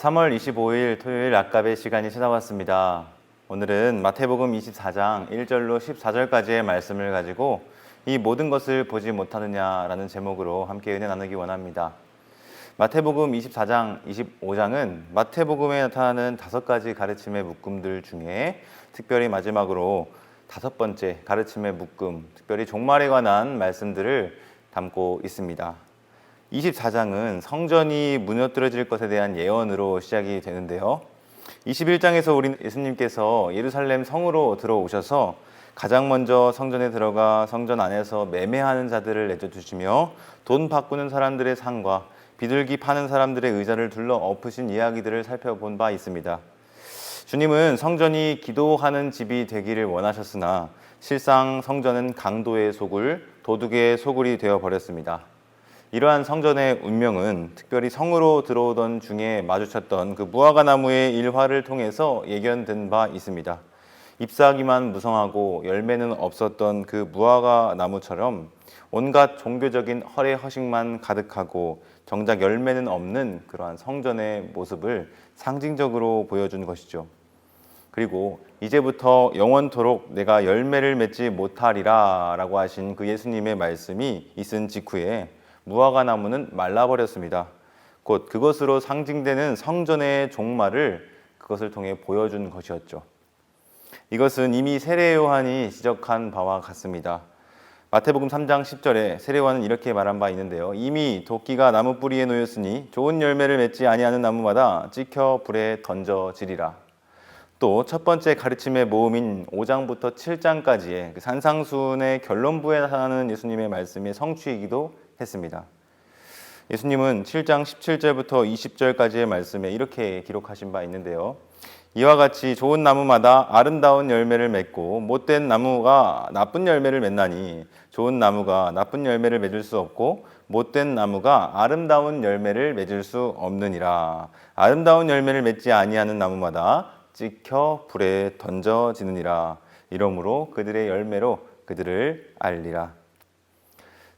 3월 25일 토요일 악갑의 시간이 찾아왔습니다. 오늘은 마태복음 24장 1절로 14절까지의 말씀을 가지고 이 모든 것을 보지 못하느냐라는 제목으로 함께 은혜 나누기 원합니다. 마태복음 24장, 25장은 마태복음에 나타나는 5가지 가르침의 묶음들 중에 특별히 마지막으로 5번째 가르침의 묶음, 특별히 종말에 관한 말씀들을 담고 있습니다. 24장은 성전이 무너뜨려질 것에 대한 예언으로 시작이 되는데요. 21장에서 우리 예수님께서 예루살렘 성으로 들어오셔서 가장 먼저 성전에 들어가 성전 안에서 매매하는 자들을 내쫓으시며 돈 바꾸는 사람들의 상과 비둘기 파는 사람들의 의자를 둘러 엎으신 이야기들을 살펴본 바 있습니다. 주님은 성전이 기도하는 집이 되기를 원하셨으나 실상 성전은 강도의 소굴, 도둑의 소굴이 되어버렸습니다. 이러한 성전의 운명은 특별히 성으로 들어오던 중에 마주쳤던 그 무화과 나무의 일화를 통해서 예견된 바 있습니다. 잎사귀만 무성하고 열매는 없었던 그 무화과 나무처럼 온갖 종교적인 허례 허식만 가득하고 정작 열매는 없는 그러한 성전의 모습을 상징적으로 보여준 것이죠. 그리고 이제부터 영원토록 내가 열매를 맺지 못하리라 라고 하신 그 예수님의 말씀이 있은 직후에 무화과 나무는 말라버렸습니다. 곧 그것으로 상징되는 성전의 종말을 그것을 통해 보여준 것이었죠. 이것은 이미 세례 요한이 지적한 바와 같습니다. 마태복음 3장 10절에 세례 요한은 이렇게 말한 바 있는데요. 이미 도끼가 나무 뿌리에 놓였으니 좋은 열매를 맺지 아니하는 나무마다 찍혀 불에 던져지리라. 또 첫 번째 가르침의 모음인 5장부터 7장까지의 그 산상수훈의 결론부에 나타나는 예수님의 말씀의 성취이기도 했습니다. 예수님은 7장 17절부터 20절까지의 말씀에 이렇게 기록하신 바 있는데요. 이와 같이 좋은 나무마다 아름다운 열매를 맺고 못된 나무가 나쁜 열매를 맺나니 좋은 나무가 나쁜 열매를 맺을 수 없고 못된 나무가 아름다운 열매를 맺을 수 없느니라. 아름다운 열매를 맺지 아니하는 나무마다 찍혀 불에 던져지느니라. 이러므로 그들의 열매로 그들을 알리라.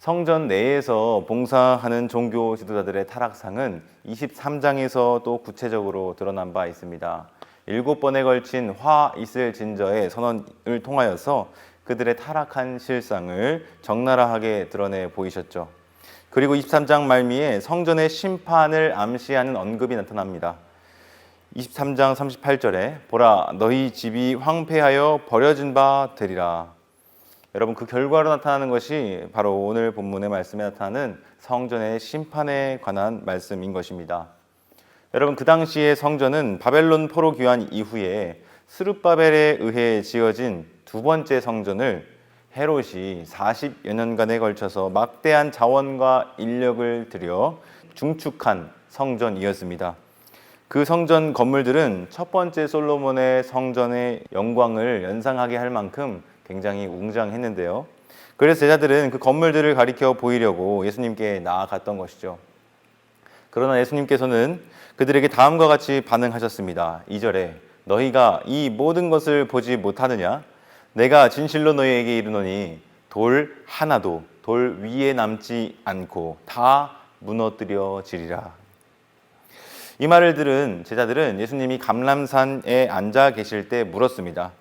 성전 내에서 봉사하는 종교 지도자들의 타락상은 23장에서 또 구체적으로 드러난 바 있습니다. 7번에 걸친 화 이슬 진저의 선언을 통하여서 그들의 타락한 실상을 적나라하게 드러내 보이셨죠. 그리고 23장 말미에 성전의 심판을 암시하는 언급이 나타납니다. 23장 38절에 보라 너희 집이 황폐하여 버려진 바 되리라. 여러분, 그 결과로 나타나는 것이 바로 오늘 본문의 말씀에 나타나는 성전의 심판에 관한 말씀인 것입니다. 여러분, 그 당시의 성전은 바벨론 포로 귀환 이후에 스룹바벨에 의해 지어진 두 번째 성전을 헤롯이 40여 년간에 걸쳐서 막대한 자원과 인력을 들여 중축한 성전이었습니다. 그 성전 건물들은 첫 번째 솔로몬의 성전의 영광을 연상하게 할 만큼 굉장히 웅장했는데요. 그래서 제자들은 그 건물들을 가리켜 보이려고 예수님께 나아갔던 것이죠. 그러나 예수님께서는 그들에게 다음과 같이 반응하셨습니다. 2절에 너희가 이 모든 것을 보지 못하느냐? 내가 진실로 너희에게 이르노니 돌 하나도 돌 위에 남지 않고 다 무너뜨려지리라. 이 말을 들은 제자들은 예수님이 감람산에 앉아 계실 때 물었습니다.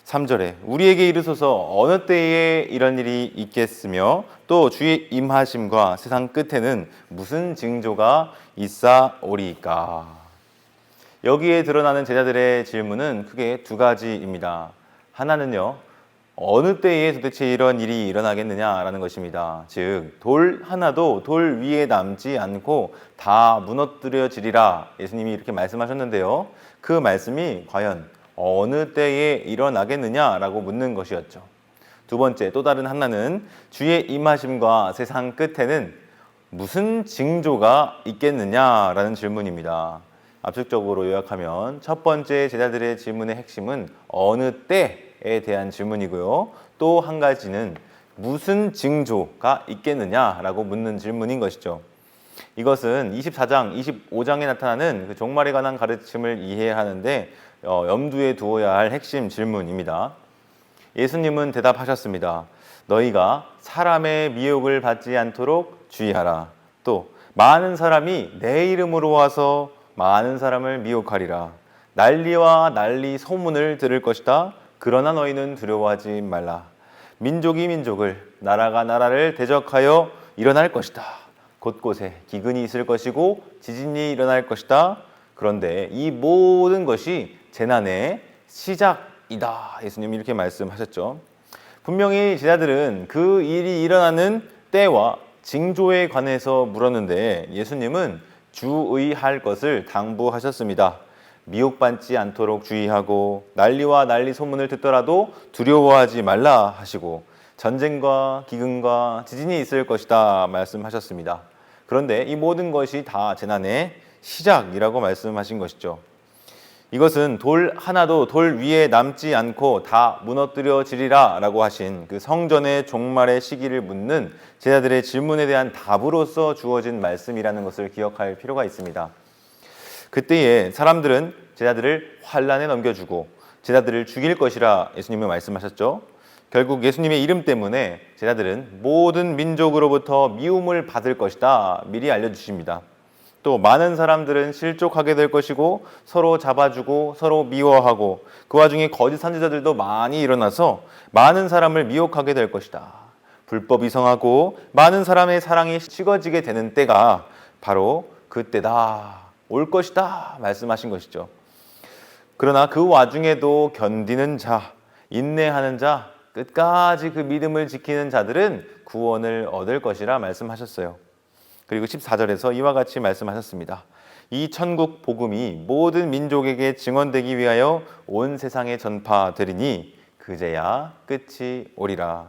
3절에 우리에게 이르소서 어느 때에 이런 일이 있겠으며 또 주의 임하심과 세상 끝에는 무슨 징조가 있사오리이까. 여기에 드러나는 제자들의 질문은 크게 두 가지입니다. 하나는요, 어느 때에 도대체 이런 일이 일어나겠느냐라는 것입니다. 즉, 돌 하나도 돌 위에 남지 않고 다 무너뜨려지리라. 예수님이 이렇게 말씀하셨는데요. 그 말씀이 과연 어느 때에 일어나겠느냐라고 묻는 것이었죠. 두 번째, 또 다른 하나는 주의 임하심과 세상 끝에는 무슨 징조가 있겠느냐라는 질문입니다. 압축적으로 요약하면 첫 번째 제자들의 질문의 핵심은 어느 때에 대한 질문이고요. 또 한 가지는 무슨 징조가 있겠느냐라고 묻는 질문인 것이죠. 이것은 24장, 25장에 나타나는 그 종말에 관한 가르침을 이해하는데 염두에 두어야 할 핵심 질문입니다. 예수님은 대답하셨습니다. 너희가 사람의 미혹을 받지 않도록 주의하라. 또 많은 사람이 내 이름으로 와서 많은 사람을 미혹하리라. 난리와 난리 소문을 들을 것이다. 그러나 너희는 두려워하지 말라. 민족이 민족을, 나라가 나라를 대적하여 일어날 것이다. 곳곳에 기근이 있을 것이고 지진이 일어날 것이다. 그런데 이 모든 것이 재난의 시작이다. 예수님이 이렇게 말씀하셨죠. 분명히 제자들은 그 일이 일어나는 때와 징조에 관해서 물었는데 예수님은 주의할 것을 당부하셨습니다. 미혹받지 않도록 주의하고 난리와 난리 소문을 듣더라도 두려워하지 말라 하시고 전쟁과 기근과 지진이 있을 것이다 말씀하셨습니다. 그런데 이 모든 것이 다 재난의 시작이라고 말씀하신 것이죠. 이것은 돌 하나도 돌 위에 남지 않고 다 무너뜨려지리라 라고 하신 그 성전의 종말의 시기를 묻는 제자들의 질문에 대한 답으로서 주어진 말씀이라는 것을 기억할 필요가 있습니다. 그때에 사람들은 제자들을 환란에 넘겨주고 제자들을 죽일 것이라 예수님은 말씀하셨죠. 결국 예수님의 이름 때문에 제자들은 모든 민족으로부터 미움을 받을 것이다 미리 알려주십니다. 또 많은 사람들은 실족하게 될 것이고 서로 잡아주고 서로 미워하고 그 와중에 거짓 선지자들도 많이 일어나서 많은 사람을 미혹하게 될 것이다. 불법이 성하고 많은 사람의 사랑이 식어지게 되는 때가 바로 그때다. 올 것이다 말씀하신 것이죠. 그러나 그 와중에도 견디는 자, 인내하는 자, 끝까지 그 믿음을 지키는 자들은 구원을 얻을 것이라 말씀하셨어요. 그리고 14절에서 이와 같이 말씀하셨습니다. 이 천국 복음이 모든 민족에게 증언되기 위하여 온 세상에 전파되리니 그제야 끝이 오리라.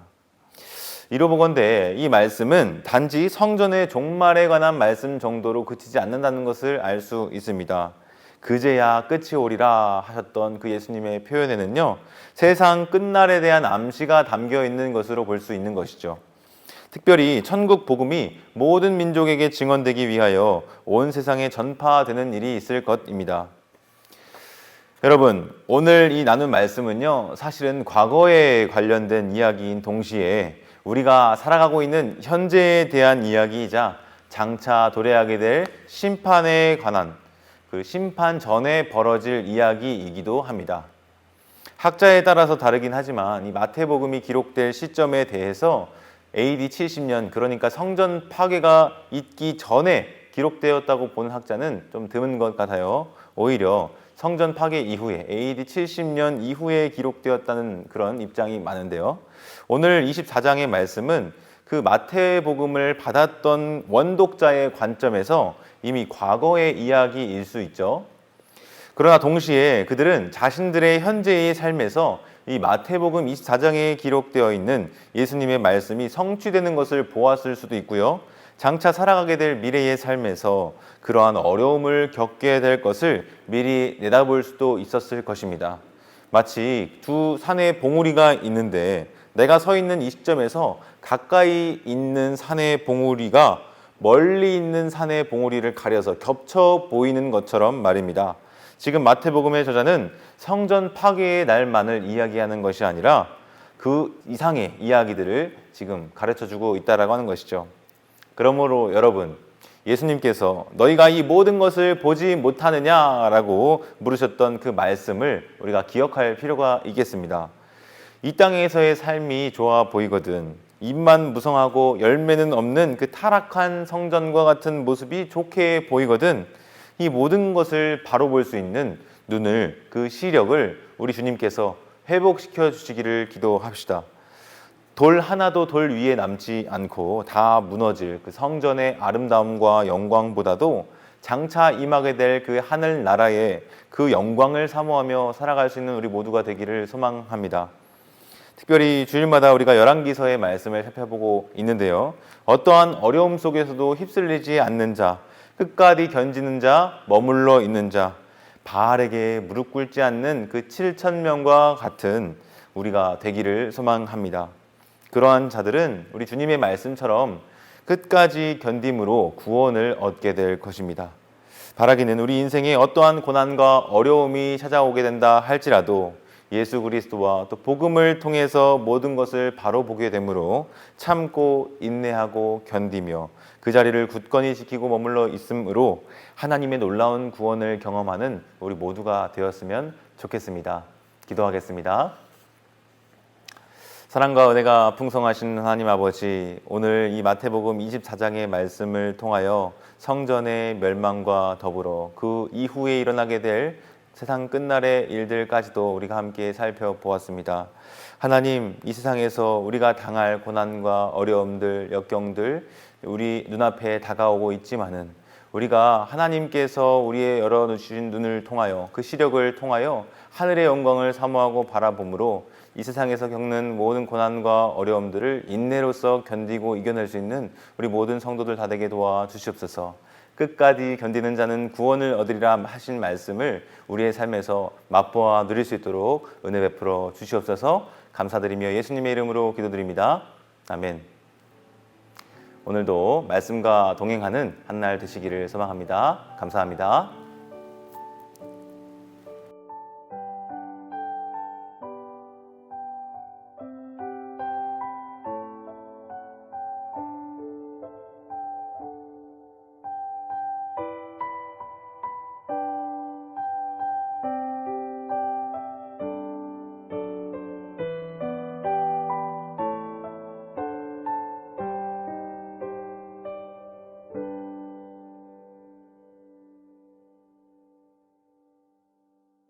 이로보건대 이 말씀은 단지 성전의 종말에 관한 말씀 정도로 그치지 않는다는 것을 알 수 있습니다. 그제야 끝이 오리라 하셨던 그 예수님의 표현에는요, 세상 끝날에 대한 암시가 담겨 있는 것으로 볼 수 있는 것이죠. 특별히 천국 복음이 모든 민족에게 증언되기 위하여 온 세상에 전파되는 일이 있을 것입니다. 여러분, 오늘 이 나눈 말씀은요, 사실은 과거에 관련된 이야기인 동시에 우리가 살아가고 있는 현재에 대한 이야기이자 장차 도래하게 될 심판에 관한 그 심판 전에 벌어질 이야기이기도 합니다. 학자에 따라서 다르긴 하지만 이 마태복음이 기록될 시점에 대해서 AD 70년, 그러니까 성전 파괴가 있기 전에 기록되었다고 보는 학자는 좀 드문 것 같아요. 오히려 성전 파괴 이후에 AD 70년 이후에 기록되었다는 그런 입장이 많은데요. 오늘 24장의 말씀은 그 마태복음을 받았던 원독자의 관점에서 이미 과거의 이야기일 수 있죠. 그러나 동시에 그들은 자신들의 현재의 삶에서 이 마태복음 24장에 기록되어 있는 예수님의 말씀이 성취되는 것을 보았을 수도 있고요. 장차 살아가게 될 미래의 삶에서 그러한 어려움을 겪게 될 것을 미리 내다볼 수도 있었을 것입니다. 마치 두 산의 봉우리가 있는데 내가 서 있는 이 시점에서 가까이 있는 산의 봉우리가 멀리 있는 산의 봉우리를 가려서 겹쳐 보이는 것처럼 말입니다. 지금 마태복음의 저자는 성전 파괴의 날만을 이야기하는 것이 아니라 그 이상의 이야기들을 지금 가르쳐주고 있다라고 하는 것이죠. 그러므로 여러분, 예수님께서 너희가 이 모든 것을 보지 못하느냐라고 물으셨던 그 말씀을 우리가 기억할 필요가 있겠습니다. 이 땅에서의 삶이 좋아 보이거든 입만 무성하고 열매는 없는 그 타락한 성전과 같은 모습이 좋게 보이거든 이 모든 것을 바로 볼 수 있는 눈을, 그 시력을 우리 주님께서 회복시켜 주시기를 기도합시다. 돌 하나도 돌 위에 남지 않고 다 무너질 그 성전의 아름다움과 영광보다도 장차 임하게 될 그 하늘 나라의 그 영광을 사모하며 살아갈 수 있는 우리 모두가 되기를 소망합니다. 특별히 주일마다 우리가 열왕기서의 말씀을 살펴보고 있는데요. 어떠한 어려움 속에서도 휩쓸리지 않는 자, 끝까지 견디는 자, 머물러 있는 자, 바알에게 무릎 꿇지 않는 그 7,000명과 같은 우리가 되기를 소망합니다. 그러한 자들은 우리 주님의 말씀처럼 끝까지 견딤으로 구원을 얻게 될 것입니다. 바라기는 우리 인생에 어떠한 고난과 어려움이 찾아오게 된다 할지라도 예수 그리스도와 또 복음을 통해서 모든 것을 바로 보게 되므로 참고 인내하고 견디며 그 자리를 굳건히 지키고 머물러 있으므로 하나님의 놀라운 구원을 경험하는 우리 모두가 되었으면 좋겠습니다. 기도하겠습니다. 사랑과 은혜가 풍성하신 하나님 아버지, 오늘 이 마태복음 24장의 말씀을 통하여 성전의 멸망과 더불어 그 이후에 일어나게 될 세상 끝날의 일들까지도 우리가 함께 살펴보았습니다. 하나님, 이 세상에서 우리가 당할 고난과 어려움들, 역경들 우리 눈앞에 다가오고 있지만은 우리가 하나님께서 우리의 열어주신 눈을 통하여 그 시력을 통하여 하늘의 영광을 사모하고 바라봄으로 이 세상에서 겪는 모든 고난과 어려움들을 인내로서 견디고 이겨낼 수 있는 우리 모든 성도들 다 되게 도와 주시옵소서. 끝까지 견디는 자는 구원을 얻으리라 하신 말씀을 우리의 삶에서 맛보아 누릴 수 있도록 은혜 베풀어 주시옵소서. 감사드리며 예수님의 이름으로 기도드립니다. 아멘. 오늘도 말씀과 동행하는 한 날 되시기를 소망합니다. 감사합니다.